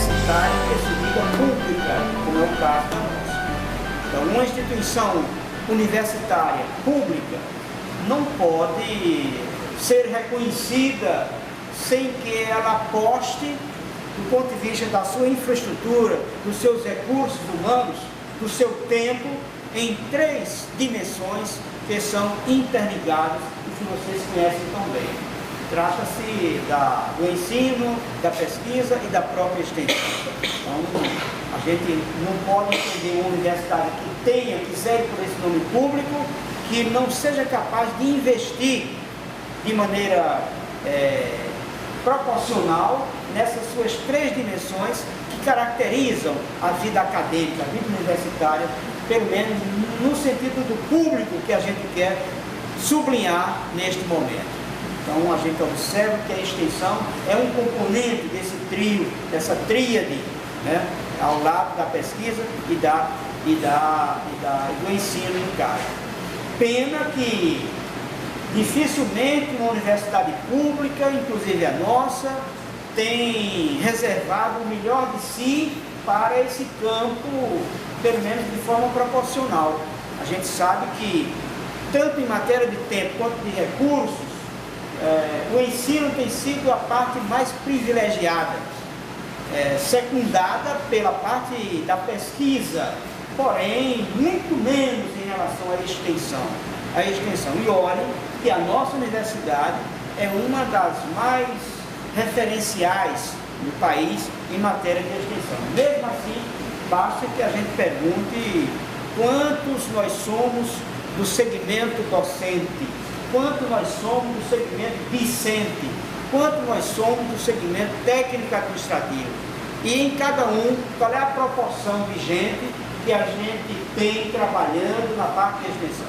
universitária percebida pública, como é o caso da nossa. Então, uma instituição universitária pública não pode ser reconhecida sem que ela aposte, do ponto de vista da sua infraestrutura, dos seus recursos humanos, do seu tempo, em 3 dimensões que são interligadas e que vocês conhecem tão bem. Trata-se do ensino, da pesquisa e da própria extensão. Então, a gente não pode entender uma universidade que zele por esse nome público, que não seja capaz de investir de maneira proporcional nessas suas 3 dimensões que caracterizam a vida acadêmica, a vida universitária, pelo menos no sentido do público que a gente quer sublinhar neste momento. Então a gente observa que a extensão é um componente desse trio, dessa tríade, né, ao lado da pesquisa e do ensino em casa. Pena que dificilmente uma universidade pública, inclusive a nossa, tem reservado o melhor de si para esse campo, pelo menos de forma proporcional. A gente sabe que, tanto em matéria de tempo quanto de recursos, o ensino tem sido a parte mais privilegiada, secundada pela parte da pesquisa, porém, muito menos em relação à extensão. E olhem que a nossa universidade é uma das mais referenciais no país em matéria de extensão. Mesmo assim, basta que a gente pergunte quantos nós somos do segmento docente, quanto nós somos do segmento discente, quanto nós somos do segmento técnico-administrativo. E em cada um, qual é a proporção de gente que a gente tem trabalhando na parte de extensão.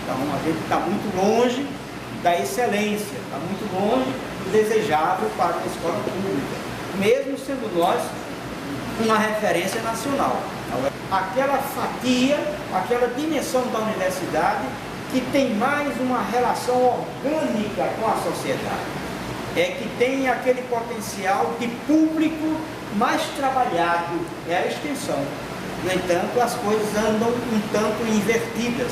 Então, a gente está muito longe da excelência, está muito longe do desejável para uma escola pública, mesmo sendo nós uma referência nacional. Aquela fatia, aquela dimensão da universidade que tem mais uma relação orgânica com a sociedade, que tem aquele potencial de público mais trabalhado, é a extensão. No entanto, as coisas andam um tanto invertidas,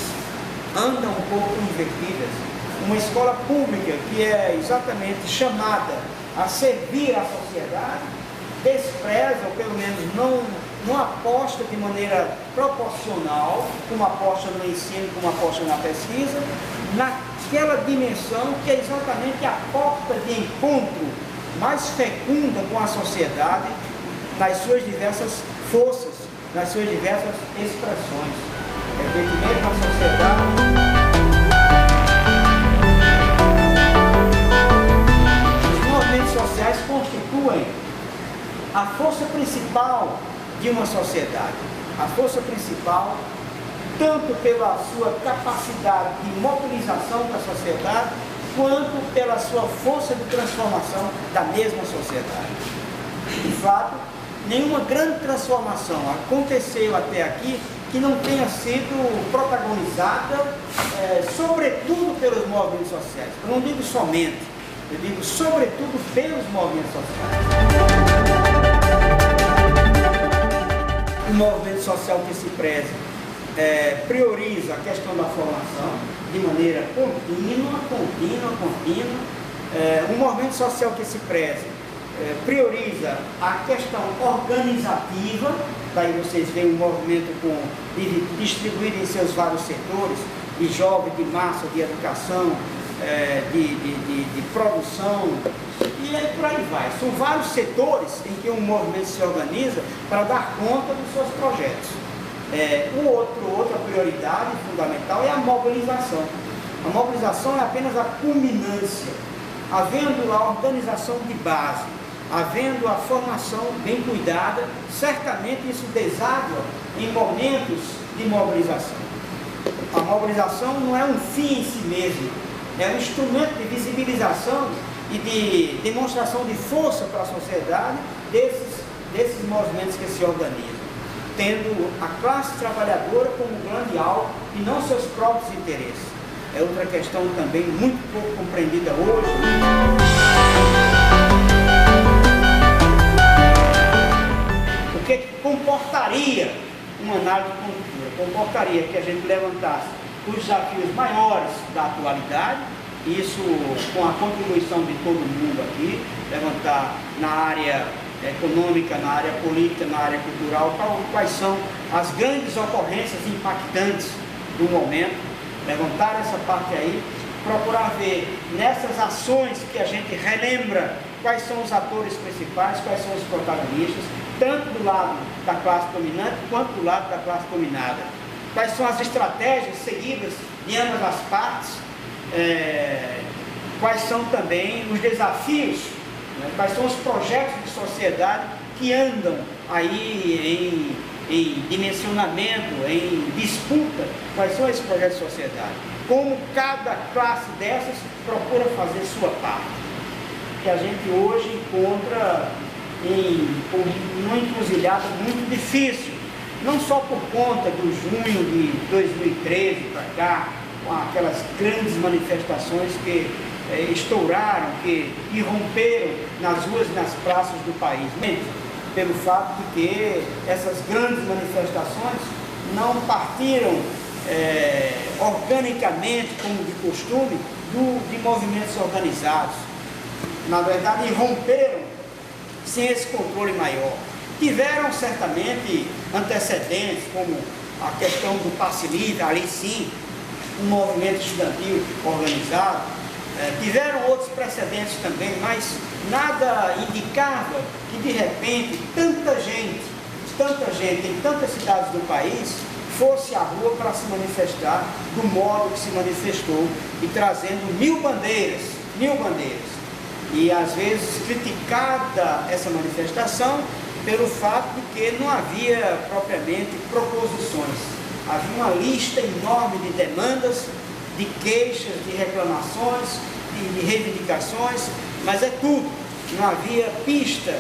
Uma escola pública que é exatamente chamada a servir a sociedade, despreza, ou pelo menos não aposta de maneira proporcional, como aposta no ensino, como aposta na pesquisa, naquela dimensão que é exatamente a porta de encontro mais fecunda com a sociedade, nas suas diversas forças, nas suas diversas expressões. Mesmo a sociedade... sociais constituem a força principal de uma sociedade, a força principal tanto pela sua capacidade de mobilização da sociedade, quanto pela sua força de transformação da mesma sociedade. De fato, nenhuma grande transformação aconteceu até aqui que não tenha sido protagonizada, sobretudo pelos movimentos sociais. Eu não digo somente, eu digo sobretudo pelos movimentos sociais. O movimento social que se preze prioriza a questão da formação de maneira contínua. O movimento social que se preze prioriza a questão organizativa, daí vocês veem o movimento distribuído em seus vários setores, de jovem, de massa, de educação, de produção, e aí por aí vai. São vários setores em que um movimento se organiza para dar conta dos seus projetos. Outra prioridade fundamental é a mobilização. A mobilização é apenas a culminância. Havendo a organização de base, havendo a formação bem cuidada, certamente isso deságua em momentos de mobilização. A mobilização não é um fim em si mesmo, é um instrumento de visibilização e de demonstração de força para a sociedade desses movimentos que se organizam, tendo a classe trabalhadora como grande alvo e não seus próprios interesses. É outra questão também muito pouco compreendida hoje. uma análise de conjuntura, comportaria que a gente levantasse os desafios maiores da atualidade, isso com a contribuição de todo mundo aqui, levantar na área econômica, na área política, na área cultural, quais são as grandes ocorrências impactantes do momento, levantar essa parte aí, procurar ver nessas ações que a gente relembra quais são os atores principais, quais são os protagonistas, tanto do lado da classe dominante quanto do lado da classe dominada. Quais são as estratégias seguidas de ambas as partes, quais são também os desafios, né? Quais são os projetos de sociedade que andam aí em dimensionamento, em disputa, quais são esses projetos de sociedade. Como cada classe dessas procura fazer sua parte, que a gente hoje encontra numa encruzilhada muito difícil, não só por conta do junho de 2013 para cá, com aquelas grandes manifestações que estouraram, que irromperam nas ruas e nas praças do país, pelo fato de que essas grandes manifestações não partiram organicamente, como de costume, de movimentos organizados. Na verdade, irromperam sem esse controle maior. Tiveram certamente antecedentes, como a questão do passe livre, ali sim, um movimento estudantil organizado. Tiveram outros precedentes também, mas nada indicava que de repente tanta gente em tantas cidades do país fosse à rua para se manifestar do modo que se manifestou e trazendo mil bandeiras. E às vezes criticada essa manifestação pelo fato de que não havia propriamente proposições. Havia uma lista enorme de demandas, de queixas, de reclamações, de reivindicações, mas é tudo. Não havia pista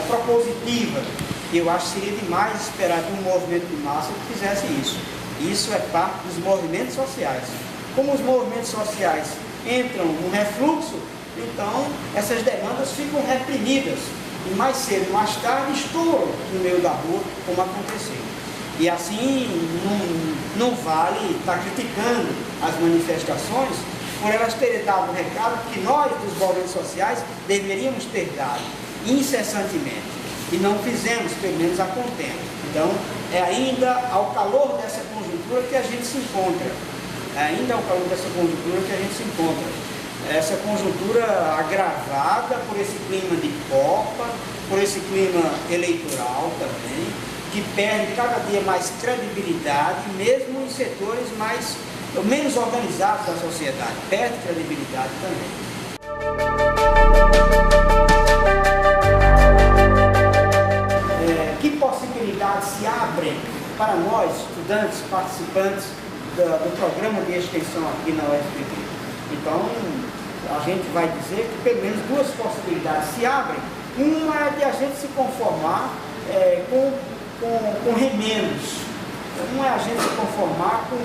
propositiva. E eu acho que seria demais esperar de um movimento de massa que fizesse isso. Isso é parte dos movimentos sociais. Como os movimentos sociais entram no refluxo, então essas demandas ficam reprimidas. E mais cedo, mais tarde, estouram no meio da rua, como aconteceu. E assim, não vale estar criticando as manifestações por elas terem dado o recado que nós, dos movimentos sociais, deveríamos ter dado incessantemente. E não fizemos, pelo menos a contento. Então, é ainda ao calor dessa conjuntura que a gente se encontra. Essa conjuntura agravada por esse clima de Copa, por esse clima eleitoral também, que perde cada dia mais credibilidade, mesmo em setores menos organizados da sociedade, perde credibilidade também. Que possibilidades se abrem para nós, estudantes, participantes do programa de extensão aqui na UFPB? Então, a gente vai dizer que pelo menos duas possibilidades se abrem. Uma é de a gente se conformar com remendos. Uma é a gente se conformar com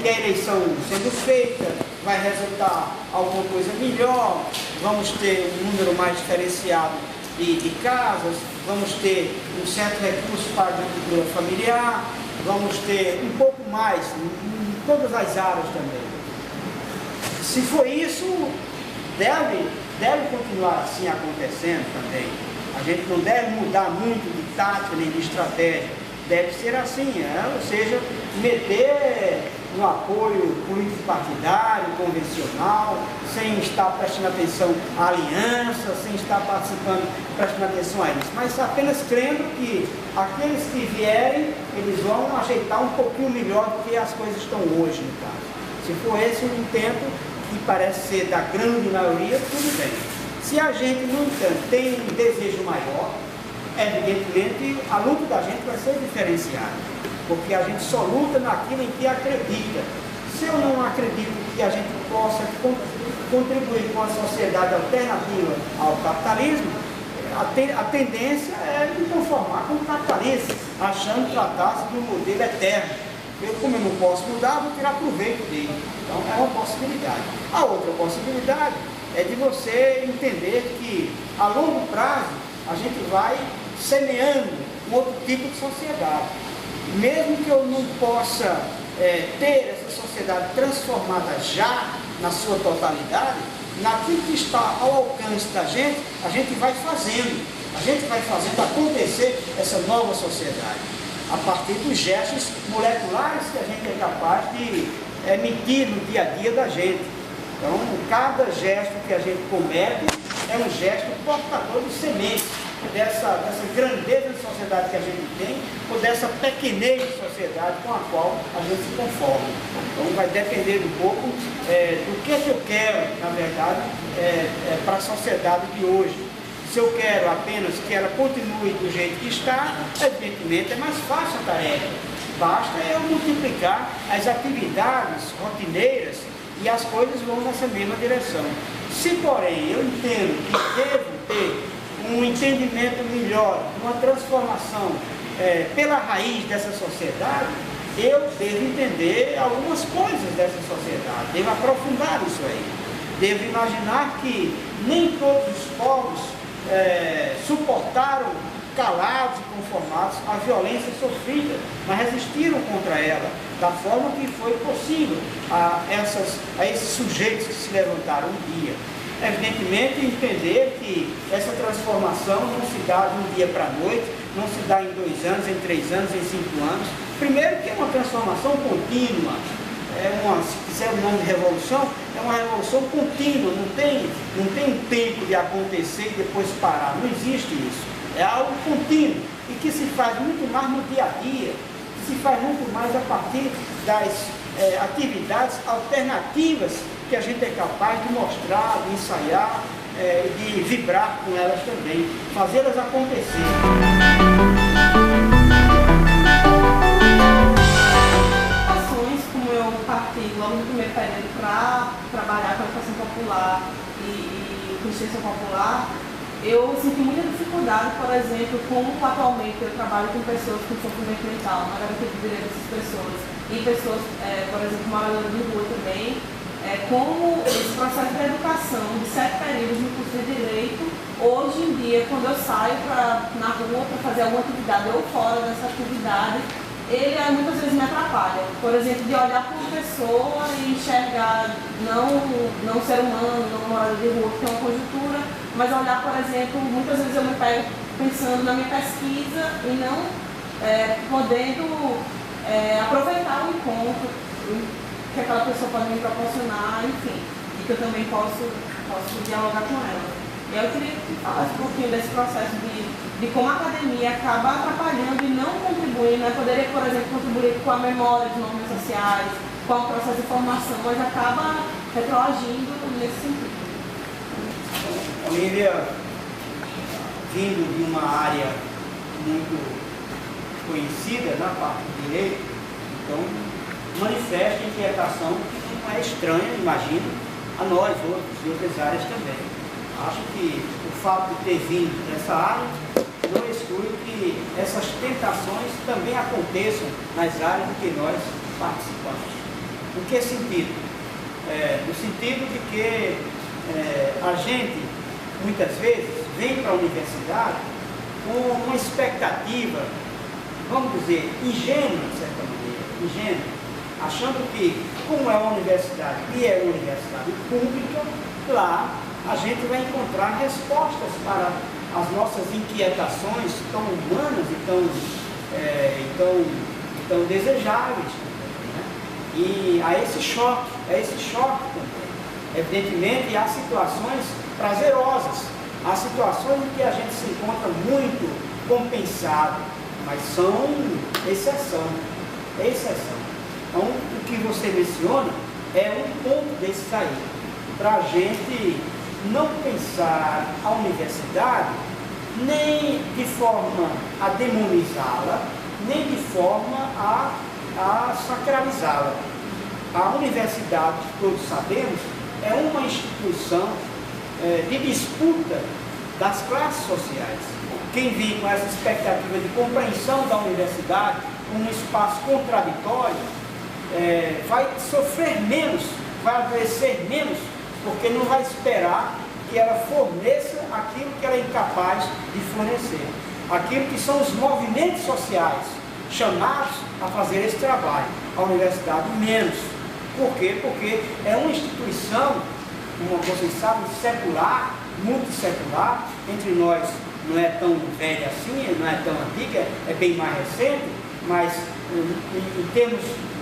que a eleição sendo feita vai resultar alguma coisa melhor, vamos ter um número mais diferenciado de casas, vamos ter um certo recurso para a agricultura familiar, vamos ter um pouco mais em todas as áreas também. Se for isso, deve continuar assim acontecendo também. A gente não deve mudar muito de tática nem de estratégia, deve ser assim, ou seja, meter no apoio político-partidário, convencional, sem estar prestando atenção à aliança, sem estar participando, prestando atenção a isso, mas apenas crendo que aqueles que vierem, eles vão ajeitar um pouquinho melhor do que as coisas estão hoje, no caso. Se for esse um intento que parece ser da grande maioria, tudo bem. Se a gente, no entanto, tem um desejo maior, evidentemente a luta da gente vai ser diferenciada. Porque a gente só luta naquilo em que acredita. Se eu não acredito que a gente possa contribuir com a sociedade alternativa ao capitalismo, a tendência é me conformar com o capitalismo, achando que tratasse de um modelo eterno. Como eu não posso mudar, vou tirar proveito dele. Então é uma possibilidade. A outra possibilidade é de você entender que a longo prazo a gente vai semeando um outro tipo de sociedade. Mesmo que eu não possa ter essa sociedade transformada já na sua totalidade, naquilo que está ao alcance da gente, a gente vai fazendo acontecer essa nova sociedade, a partir dos gestos moleculares que a gente é capaz de emitir no dia a dia da gente. Então, cada gesto que a gente comete é um gesto portador de sementes dessa grandeza de sociedade que a gente tem, ou dessa pequenez de sociedade com a qual a gente se conforma. Então, vai depender um pouco do que eu quero, na verdade, para a sociedade de hoje. Se eu quero apenas que ela continue do jeito que está, evidentemente é mais fácil a tarefa. Basta eu multiplicar as atividades rotineiras e as coisas vão nessa mesma direção. Se, porém, eu entendo que devo ter um entendimento melhor, uma transformação pela raiz dessa sociedade, eu devo entender algumas coisas dessa sociedade, devo aprofundar isso aí. Devo imaginar que nem todos os povos suportaram calados e conformados a violência sofrida, mas resistiram contra ela, da forma que foi possível a esses sujeitos que se levantaram um dia. Evidentemente, entender que essa transformação não se dá de um dia para a noite, não se dá em 2 anos, em 3 anos, em 5 anos. Primeiro que é uma transformação contínua, se quiser o nome de revolução, é uma revolução contínua, não tem um tempo de acontecer e depois parar, não existe isso. É algo contínuo e que se faz muito mais no dia a dia, que se faz muito mais a partir das atividades alternativas que a gente é capaz de mostrar, de ensaiar, de vibrar com elas também, fazê-las acontecer. Como eu parti logo no primeiro período para trabalhar com a educação popular e consciência popular, eu senti muita dificuldade, por exemplo, como atualmente eu trabalho com pessoas com sofrimento mental, na garantia de direitos dessas pessoas, e pessoas, por exemplo, moradoras de rua também, como esse processo de educação de 7 períodos no curso de Direito, hoje em dia, quando eu saio na rua para fazer alguma atividade ou fora dessa atividade, ele muitas vezes me atrapalha. Por exemplo, de olhar para uma pessoa e enxergar não um ser humano, não uma morador de rua que tem uma conjuntura, mas olhar, por exemplo, muitas vezes eu me pego pensando na minha pesquisa e não podendo aproveitar o encontro que aquela pessoa pode me proporcionar, enfim, e que eu também posso dialogar com ela. E eu queria que falasse um pouquinho desse processo de como a academia acaba atrapalhando e não contribuindo, poderia, por exemplo, contribuir com a memória de normas sociais, com o processo de formação, mas acaba retroagindo nesse sentido. Olívia, vindo de uma área muito conhecida na parte do direito, então manifesta inquietação que não é estranha, imagino, a nós outros e outras áreas também. Acho que o fato de ter vindo dessa área não exclui que essas tentações também aconteçam nas áreas em que nós participamos. Em que sentido? No sentido de que a gente, muitas vezes, vem para a universidade com uma expectativa, vamos dizer, ingênua, de certa maneira, ingênua, achando que, como é uma universidade e é uma universidade pública, lá a gente vai encontrar respostas para as nossas inquietações tão humanas e tão desejáveis, né? E há esse choque também. Evidentemente, há situações prazerosas, há situações em que a gente se encontra muito compensado, mas são exceção. Então, o que você menciona é um ponto desse aí, para a gente não pensar a universidade nem de forma a demonizá-la, nem de forma a sacralizá-la. A universidade, todos sabemos, é uma instituição de disputa das classes sociais. Quem vem com essa expectativa de compreensão da universidade como um espaço contraditório, vai sofrer menos, vai adoecer menos, porque não vai esperar que ela forneça aquilo que ela é incapaz de fornecer. aquilo que são os movimentos sociais chamados a fazer esse trabalho. A universidade menos. Por quê? Porque é uma instituição, como vocês sabem, secular, multissecular. Entre nós não é tão velha assim, não é tão antiga, é bem mais recente, mas em termos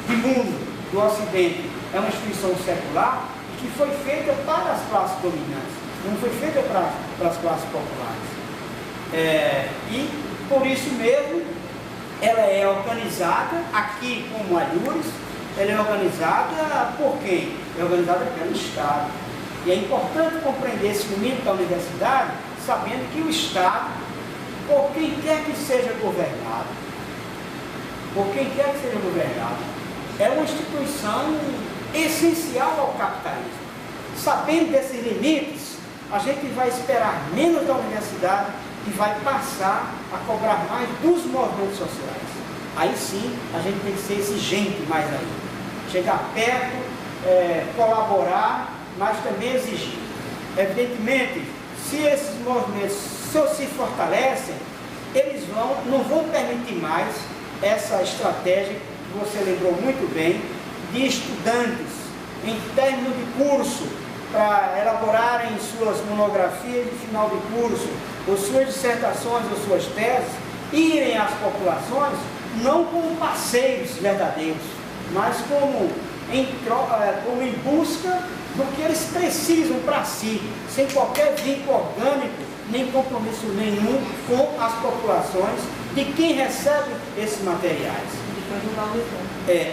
de mundo, do Ocidente, é uma instituição secular e que foi feita para as classes dominantes, não foi feita para as classes populares. E por isso mesmo, ela é organizada aqui como a Alhures, ela é organizada por quem? É organizada pelo Estado. E é importante compreender esse limite da universidade, sabendo que o Estado, por quem quer que seja governado, é uma instituição essencial ao capitalismo. Sabendo desses limites, a gente vai esperar menos da universidade e vai passar a cobrar mais dos movimentos sociais. Aí sim, a gente tem que ser exigente mais ainda. Chegar perto, colaborar, mas também exigir. Evidentemente, se esses movimentos se fortalecem, eles não vão permitir mais essa estratégia que você lembrou muito bem, de estudantes em término de curso, para elaborarem suas monografias de final de curso, ou suas dissertações, ou suas teses, irem às populações, não como parceiros verdadeiros, mas como em busca do que eles precisam para si, sem qualquer vínculo orgânico, nem compromisso nenhum com as populações de quem recebe esses materiais.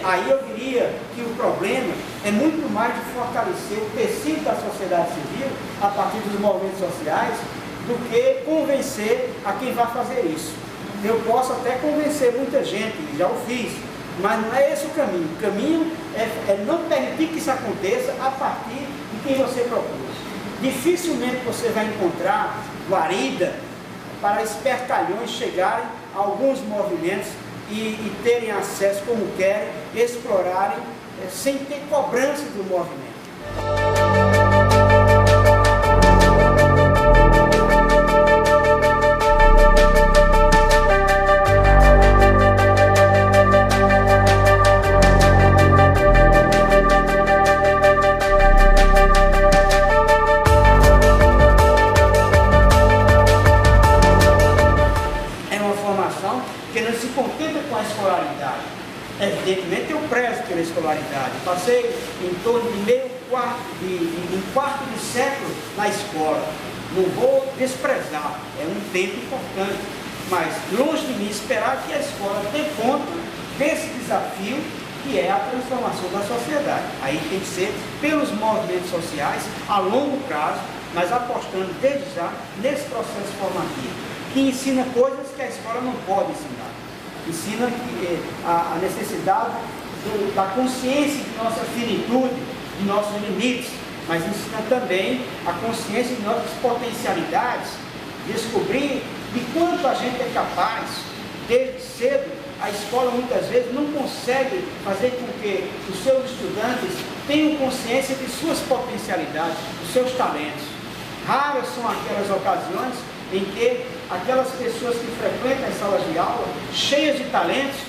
Aí eu diria que o problema é muito mais de fortalecer o tecido da sociedade civil a partir dos movimentos sociais do que convencer a quem vai fazer isso. Eu posso até convencer muita gente, já o fiz, mas não é esse o caminho. O caminho é não permitir que isso aconteça a partir de quem você propôs. Dificilmente você vai encontrar guarida para espertalhões chegarem a alguns movimentos e terem acesso como querem, explorarem, sem ter cobrança do movimento. Evidentemente eu prezo pela escolaridade. Passei em torno de um quarto de século na escola. Não vou desprezar, é um tempo importante, mas longe de mim esperar que a escola dê conta desse desafio que é a transformação da sociedade. Aí tem que ser pelos movimentos sociais a longo prazo, mas apostando desde já nesse processo formativo, que ensina coisas que a escola não pode ensinar. Ensina a necessidade da consciência de nossa finitude, de nossos limites, mas ensina também a consciência de nossas potencialidades, descobrir de quanto a gente é capaz. Desde cedo, a escola muitas vezes não consegue fazer com que os seus estudantes tenham consciência de suas potencialidades, dos seus talentos. Raras são aquelas ocasiões em que aquelas pessoas que frequentam as salas de aula, cheias de talentos,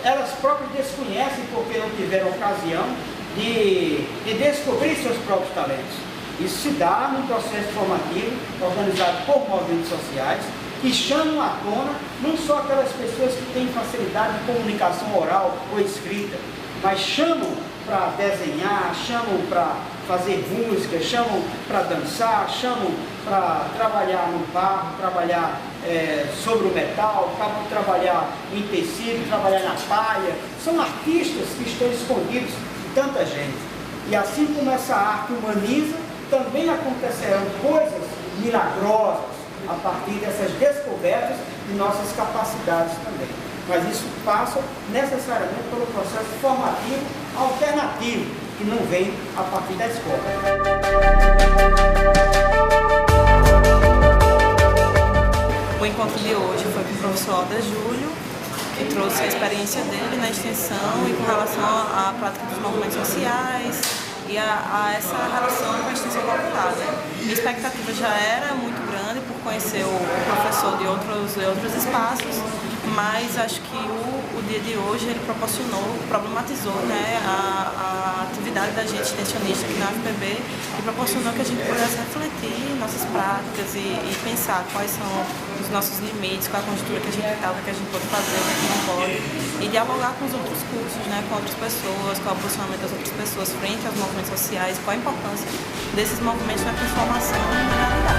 elas próprias desconhecem porque não tiveram ocasião de descobrir seus próprios talentos. Isso se dá num processo formativo organizado por movimentos sociais que chamam à tona não só aquelas pessoas que têm facilidade de comunicação oral ou escrita, mas chamam para desenhar, chamam para fazer música, chamam para dançar, chamam para trabalhar no barro, trabalhar sobre o metal, trabalhar em tecido, trabalhar na palha. São artistas que estão escondidos de tanta gente. E assim como essa arte humaniza, também acontecerão coisas milagrosas a partir dessas descobertas de nossas capacidades também. Mas isso passa necessariamente pelo processo formativo alternativo, que não vem a partir da escola. O encontro de hoje foi com o professor Alda Júlio, que trouxe a experiência dele na extensão e com relação à prática dos movimentos sociais e a essa relação com a extensão popular. Minha expectativa já era muito grande por conhecer o professor conversou de outros espaços, mas acho que o dia de hoje ele problematizou, né, a atividade da gente extensionista aqui na UFPB e proporcionou que a gente pudesse refletir nossas práticas e pensar quais são os nossos limites, qual a conjuntura que a gente está, o que a gente pode fazer, o que não pode, e dialogar com os outros cursos, né, com outras pessoas, qual é o posicionamento das outras pessoas frente aos movimentos sociais, qual a importância desses movimentos na transformação da realidade.